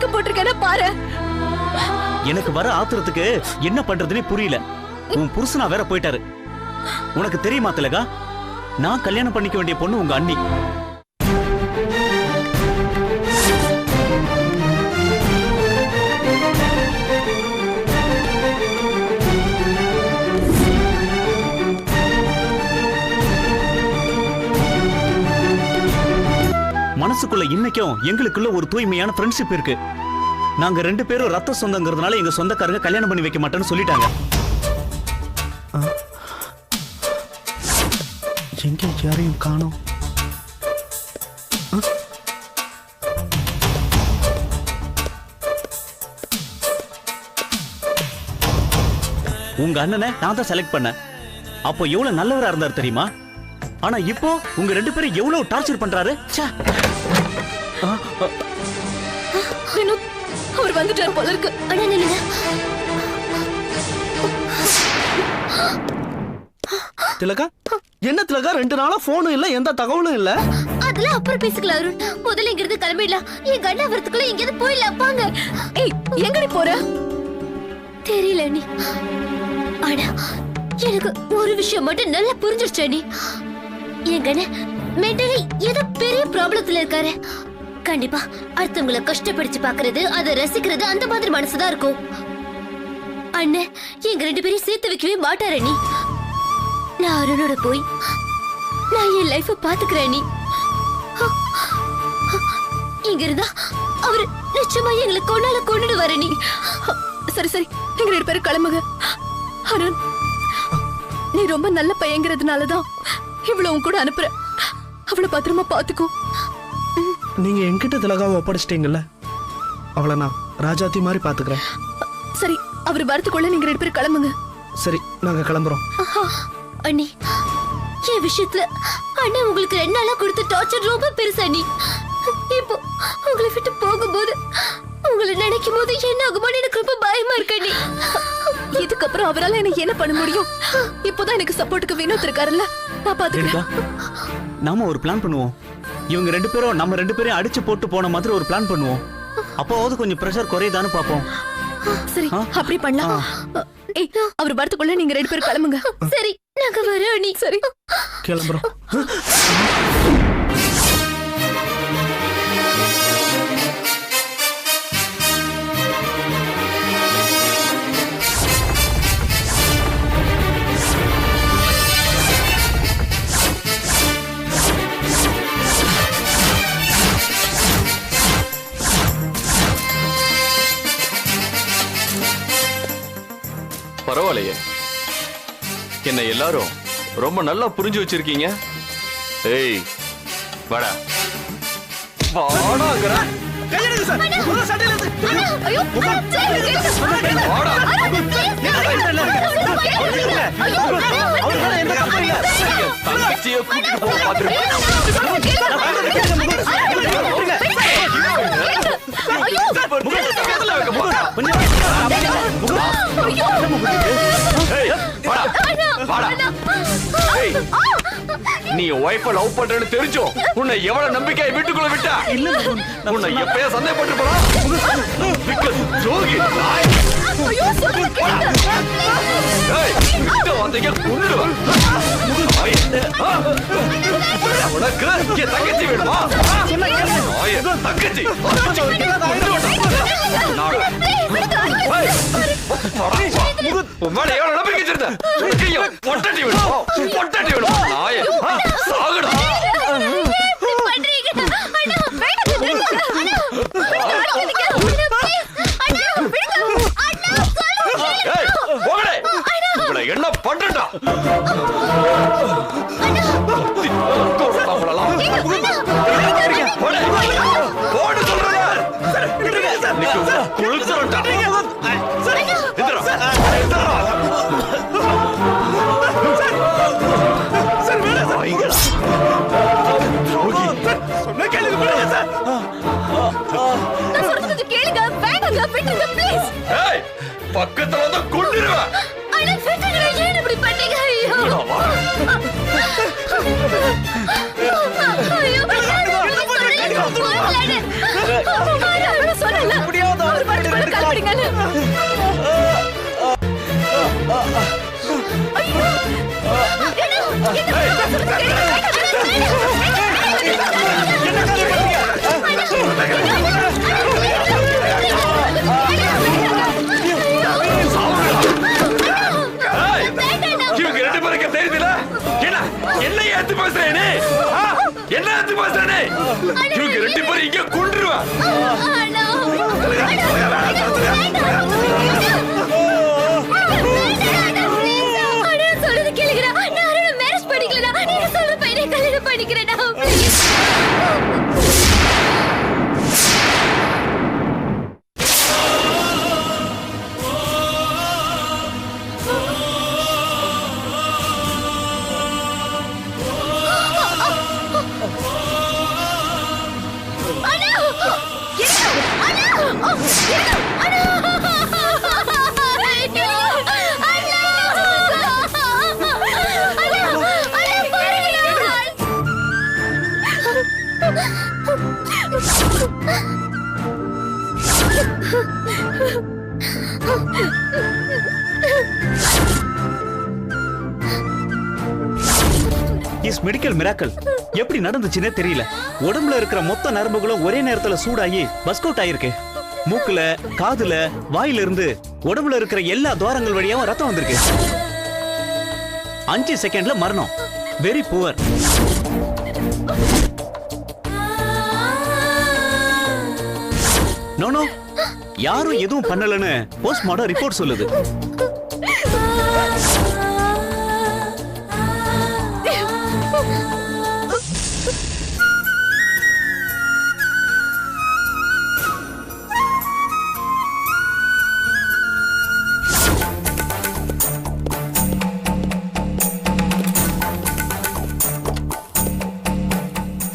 மயக்கம் போட்டிருக்கேன்னா பாரு. எனக்கு வர ஆத்திரத்துக்கு என்ன பண்றதுன்னே புரியல. உன் புருஷனா வேற போயிட்டாரு. உனக்கு தெரியுமா திலகா, நான் கல்யாணம் பண்ணிக்க வேண்டிய பொண்ணு உங்க அண்ணி. மனசுக்குள்ள இன்னைக்கும் எங்களுக்குள்ள ஒரு தூய்மையான ஃப்ரெண்ட்ஷிப் இருக்கு. நாங்க 2 பேரும் ரத்த சொந்தங்கிறதுனால எங்க சொந்தக்காரங்க கல்யாணம் பண்ணி வைக்க மாட்டேன்னு சொல்லிட்டாங்க. எங்க யாரையும் காணோம். உங்க அண்ணனை நான் தான் செலக்ட் பண்ணேன். அப்போ எவ்வளவு நல்லவரா இருந்தார் தெரியுமா? ஆனா இப்போ உங்க 2 பேரும் எவ்வளவு டார்ச்சர் பண்றாரு. வினோத், அவர் வந்துட்டார் போல இருக்கு. அண்ணா நில்லுங்க. திலகா, என்ன திலகா 2 நாளா போனும் இல்ல, எந்த தகவலும் இல்ல? அதெல்லாம் அப்புறம் பேசிக்கலாம் அருண். முதல்ல இங்க இருந்து கிளம்பிடலாம். என் கண்ணா வரதுக்குள்ள எங்கேயாவது போயிடலாம். வாங்க. ஏய், எங்கடி போற? தெரியல நீ. ஆனா எனக்கு ஒரு விஷயம் மட்டும் நல்லா புரிஞ்சிருச்சு நீ. என் கண்ண மென்டலி ஏதோ பெரிய ப்ராப்ளத்துல இருக்காரு. கண்டிப்பா அடுத்தவங்களை கஷ்டப்படுத்தி பாக்குறது, அதை ரசிக்கிறது, அந்த மாதிரி மனசுதான் இருக்கும். அண்ணன் எங்க 2 பேரையும் சேர்த்து வைக்கவே மாட்டார நீ. நான் அருணோட போய் நான் என் லைஃப பாத்துக்கிறேன் நீ. இங்க இருந்தா அவரு நிச்சயமா எங்களை கொண்டுடுவாரு நீ. சரி சரி, நீங்க 2 பேரும் கிளம்புங்க. அருண், நீ ரொம்ப நல்ல பையங்கிறதுனாலதான் இவ்வளவு கூட அனுப்புற. அவளை பத்திரமா பாத்துக்கோ. நீங்க என்கிட்ட திலகாவை ஒப்படைச்சிட்டீங்கல்ல, அவளை நான் ராஜாத்தி மாதிரி பாத்துக்கிறேன். சரி, அவர் வரத்துக்குள்ள நீங்க 2 பேரும் கிளம்புங்க. சரி, நாங்க கிளம்புறோம். அண்ணி, என் விஷயத்துல அண்ணன் உங்களுக்கு 2 நாளா கொடுத்த டார்ச்சர் ரொம்ப பெருசு அண்ணி. இப்போ உங்களை விட்டு போகும்போது உங்களை நினைக்கும் போது என்ன ஆகுமோன்னு எனக்கு ரொம்ப பயமா இருக்கு அண்ணி. இதுக்கப்புறம் அவரால எனக்கு என்ன பண்ண முடியும்? இப்போதான் எனக்கு சப்போர்ட்டுக்கு வினோத் இருக்காருல்ல, நான் பாத்துக்கிறேன். நாம ஒரு பிளான் பண்ணுவோம். இவங்க 2 பேரும் நம்ம 2 பேரையும் அடிச்சு போட்டு போன மாதிரி ஒரு பிளான் பண்ணுவோம். அப்போவாவது கொஞ்சம் பிரஷர் குறையுதான்னு பாப்போம். சரி, அப்படி பண்ணலாம். ஏய், அவர் வரத்துக்குள்ள நீங்க 2 பேரும் கிளம்புங்க. சரி, நாங்க வரோம் அண்ணி. சரி, கிளம்புறோம். பரவாயில்லையே, என்ன எல்லாரும் ரொம்ப நல்லா புரிஞ்சு வச்சிருக்கீங்க. ஏய் வாடா வாடாங்கற. கையெடுங்க சார். உங்க சட்டையில இருந்து. ஐயோ, வாடா. அவர்களை எந்த தப்பும் இல்ல. தங்கச்சியை கூட்டிட்டு போக பாத்துருக்கேன். நீ ஒய்ஃப லவ் பண்றேன்னு தெரிஞ்சோ உன்னை எவ்வளவு நம்பிக்கையை வீட்டுக்குள்ள விட்டா? உன்னை எப்பயா சந்தேகப்பட்டு போறா? உனக்கு என் தங்கச்சி வேணுமா? தங்கச்சி எவ்வளவு நம்பிக்கை வச்சிருந்த? பொட்டாட்டி வேணுமா? பொட்டாட்டி வேணுமா? நாய சாகுடா. என்ன பண்றா? போடு சொல்றேன். குளிச்சுட்டா பக்கத்துல வந்து கொண்டுருவேன். ஐயோ இஸ் மெடிக்கல் மிராக்கல். எப்படி நடந்துச்சுன்னே தெரியல. உடம்புல இருக்கிற மொத்த நரம்புகளும் ஒரே நேரத்துல சூடாகி பஸ்க் அவுட் ஆயிருக்கு. மூக்குல, காதுல, வாயில இருந்து உடம்புல இருக்கிற எல்லா துவாரங்கள் வழியாவும் ரத்தம் வந்திருக்கு. 5 செகண்ட்ல மரணம். Very poor. நோ யாரும் எதுவும் பண்ணலன்னு போஸ்ட்மார்டம் ரிப்போர்ட் சொல்லுது.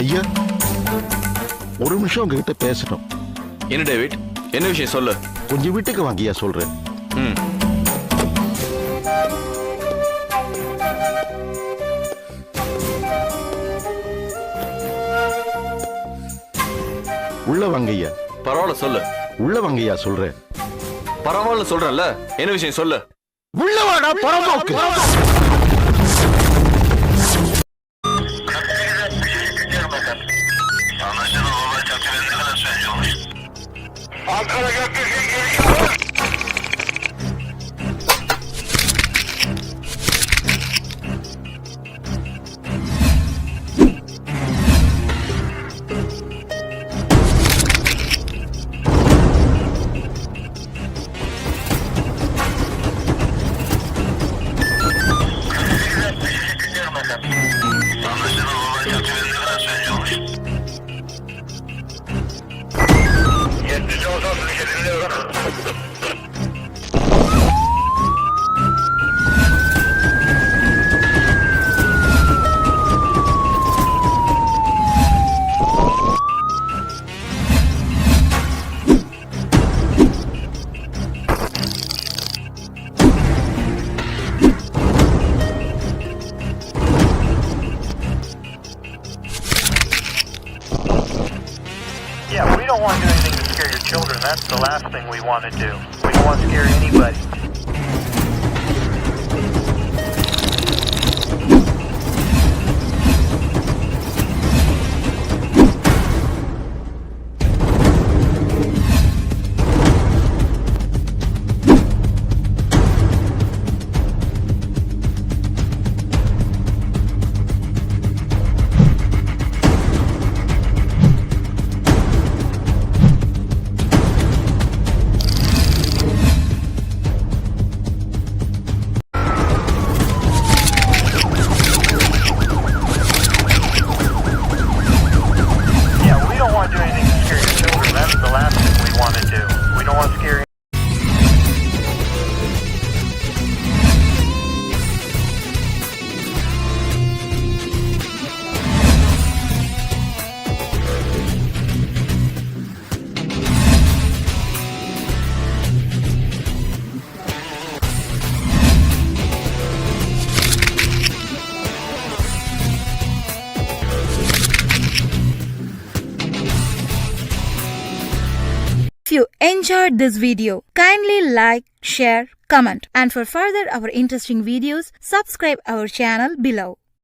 ஐயா, ஒரு நிமிஷம் உங்ககிட்ட பேசணும். என்ன டேவிட், என்ன விஷயம் சொல்லு. கொஞ்சம் வீட்டுக்கு வாங்கியா சொல்றேன். ம். உள்ள வாங்கய்யா. பரவாயில்ல சொல்லு. உள்ள வாங்கய்யா சொல்றேன். பரவாயில்ல சொல்றேன்ல, என்ன விஷயம் சொல்லு. உள்ள வாடா பரம்போக்கு. Yeah, we don't want to do anything to scare your children. That's the last thing we want to do. We don't want to scare anybody. If you enjoyed this video, kindly like, share, comment, and for further our interesting videos, subscribe our channel below.